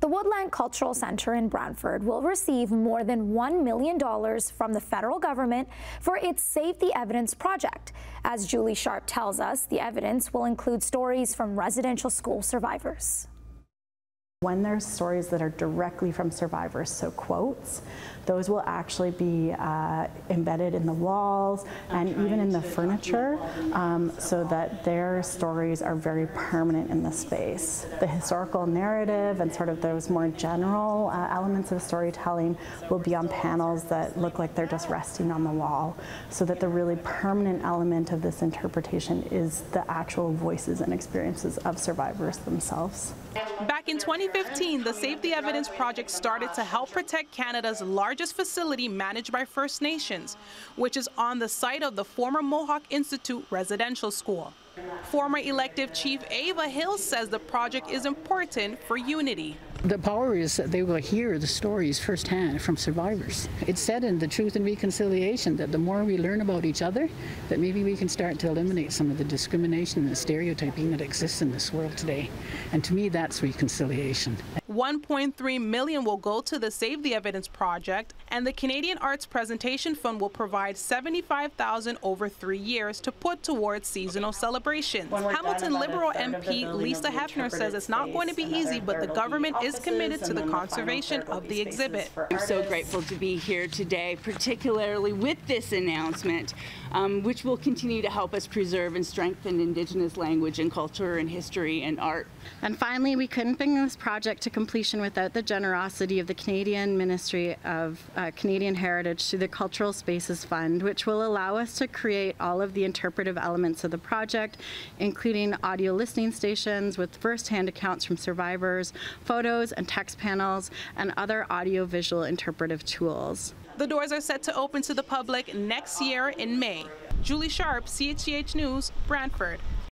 The Woodland Cultural Centre in Brantford will receive more than $1 million from the federal government for its Save the Evidence project. As Julie Sharp tells us, the evidence will include stories from residential school survivors. When there's stories that are directly from survivors, so quotes, those will actually be embedded in the walls and even in the furniture so that their stories are very permanent in the space. The historical narrative and sort of those more general elements of storytelling will be on panels that look like they're just resting on the wall, so that the really permanent element of this interpretation is the actual voices and experiences of survivors themselves. Back in 2015, the Save the Evidence project started to help protect Canada's largest facility managed by First Nations, which is on the site of the former Mohawk Institute Residential School. Former elective chief Ava Hill says the project is important for unity. The power is that they will hear the stories firsthand from survivors. It's said in the Truth and Reconciliation that the more we learn about each other, that maybe we can start to eliminate some of the discrimination and the stereotyping that exists in this world today. And to me, that's reconciliation. $1.3 million will go to the Save the Evidence project, and the Canadian Arts Presentation Fund will provide $75,000 over 3 years to put towards seasonal celebrations. Hamilton Liberal MP Lisa Hefner says it's not going to be easy, but the government is committed to the conservation of the exhibit. I'm so grateful to be here today, particularly with this announcement, which will continue to help us preserve and strengthen Indigenous language and culture and history and art. And finally, we couldn't bring this project to completion without the generosity of the Canadian Ministry of Canadian Heritage through the Cultural Spaces Fund, which will allow us to create all of the interpretive elements of the project, including audio listening stations with first-hand accounts from survivors, photos and text panels, and other audio-visual interpretive tools. The doors are set to open to the public next year in May. Julie Sharp, CHCH News, Brantford.